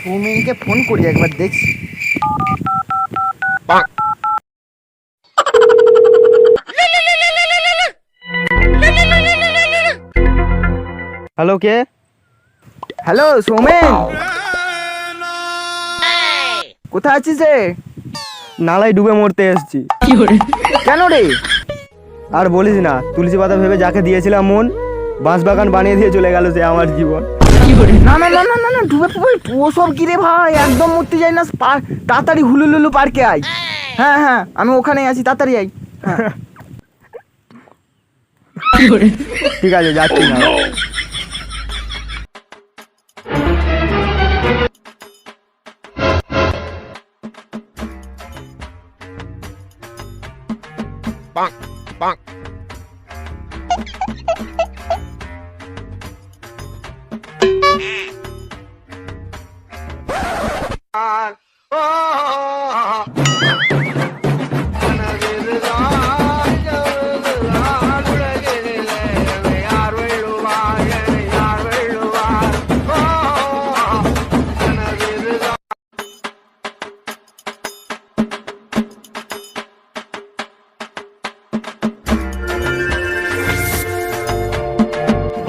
সৌমেনকে phone করি একবার দেখছি। হ্যালো, কে? হ্যালো সৌমেন, কোথায় আছিস রে? নালায় ডুবে মরতে এসেছি। কেন রে? আর বলিস না, তুলসী পাতা ভেবে যাকে দিয়েছিলাম মন, বাঁশ বাগান বানিয়ে দিয়ে চলে গেল সে আমার জীবন। না না না না না না, ডুবে ওসব কি রে ভাই, একদম মরতে যাই না। তাড়াতাড়ি হুলুলুলু পার্কে আয়। হ্যাঁ হ্যাঁ, আমি ওখানেই আছি, তাড়াতাড়ি আয়। হ্যাঁ ঠিক আছে, যাচ্ছি না।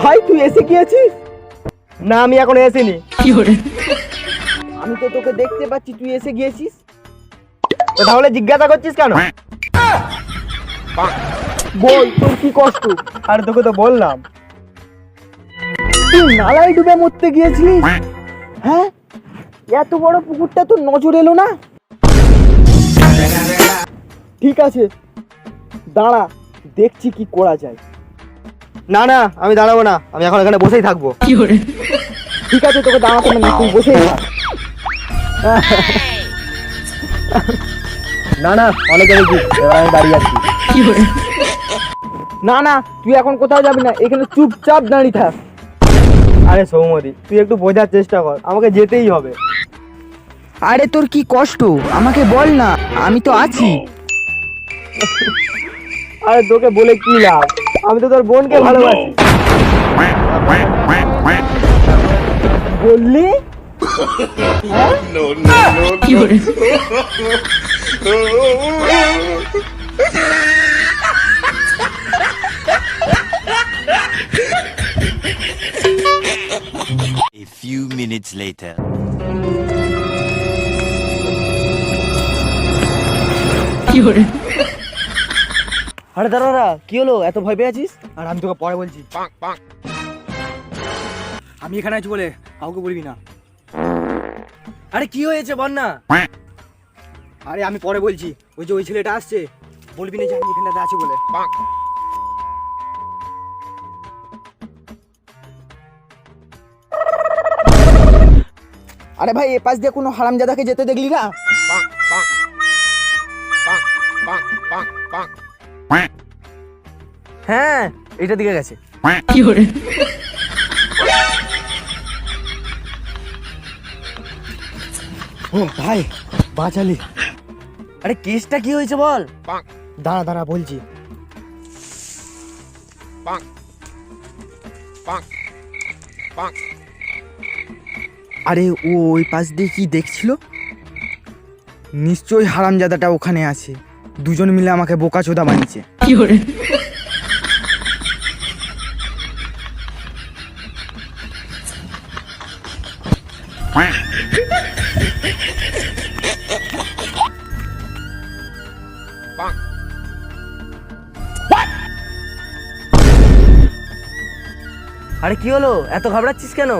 ভাই তুই এসে গিয়েছিস? না, আমি এখনো এসেনি। আমি তো তোকে দেখতে পাচ্ছি তুই এসে গিয়েছিস, তাহলে জিজ্ঞাসা করছিস কেন? বল তোর কি কষ্ট? আরে তোকে তো বললাম, তুই নালায় ডুবে মরতে গিয়েছিলিস। হ্যাঁ, এত বড় পুকুরটা তোর নজর এলো না? ঠিক আছে দাঁড়া, দেখছি কি করা যায়। না না, আমি দাঁড়াবো না, আমি এখন এখানে বসেই থাকবো। ঠিক আছে, তোকে দাঁড়াতে হবে না, তুই বসেই থাক। না না, অনেক হয়েছি, এবার আমি দাঁড়িয়ে আছি। না না, তুই এখন কোথাও যাবি না, এখানে চুপচাপ দাঁড়িয়ে থাক। আরে সৌমদি, তুই একটু বোঝার চেষ্টা কর, আমাকে যেতেই হবে। আরে তোর কি কষ্ট আমাকে বল না, আমি তো আছি। আরে তোকে বলে কি লাভ, আমি তো তোর বোনকে ভালোবাসি। বললি? A few minutes later. আরে দাঁড়া, কি হলো, এত ভয় পেয়ে আছিস? আর আমি তোকে পরে বলছি। আমি এখানে আছি বলে কাউকে বলবি না। আরে কি হয়েছে বল না। আরে আমি পরে বলছি, ওই যে ওই ছেলেটা আসছে, বলবি না যে আমি এখানটাতে আছি বলে। আরে ভাই, এ পাশ দিয়ে কোনো হারামজাদাকে যেতে দেখলি না? হ্যাঁ, এটা দিকে গেছে। ও ভাই, বাঁচালি। আরে কেসটা কি হয়েছে বল। দাঁড়া দাঁড়া বলছি। আরে ও ওই পাশ দিয়ে কি দেখছিল, নিশ্চয়ই হারামজাদাটা ওখানে আছে, দুজন মিলে আমাকে বোকাচোদা বানিয়েছে। আরে কি হলো, এত ঘাবড়াচ্ছিস কেন?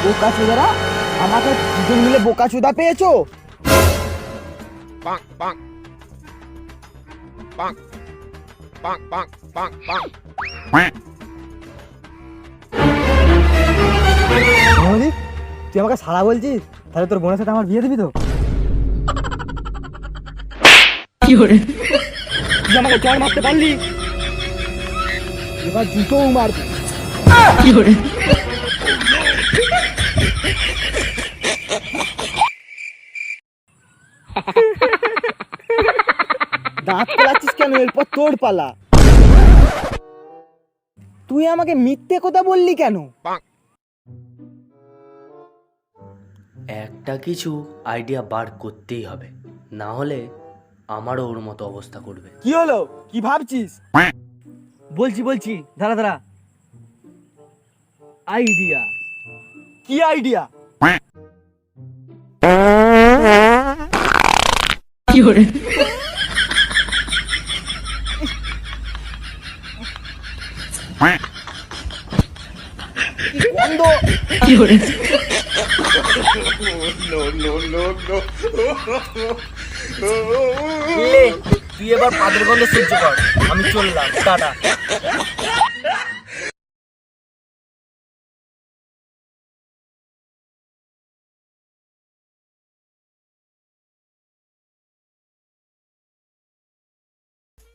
বোকাচোদারা আমাকে দুজন মিলে বোকাচোদা পেয়েছো। তুই আমাকে সারা বলছিস, তাহলে তোর বোনের সাথে আমার বিয়ে দিবি তো? তুই আমাকে চড় মারতে পারলি, এবার জুতোও মারবি। দাঁত কেলাচ্ছিস কেন? এরপর তোর পালা। তুই আমাকে মিথ্যে কথা বললি কেন? একটা কিছু আইডিয়া বার করতেই হবে, না হলে আমারও ওর মতো অবস্থা করবে। কি হলো? কি ভাবছিস? বলছি দাঁড়া দাঁড়া। আইডিয়া। কি আইডিয়া? বন্ধ। তুই এবার পাদের গন্ধ সহ্য কর, আমি চললাম, টাটা।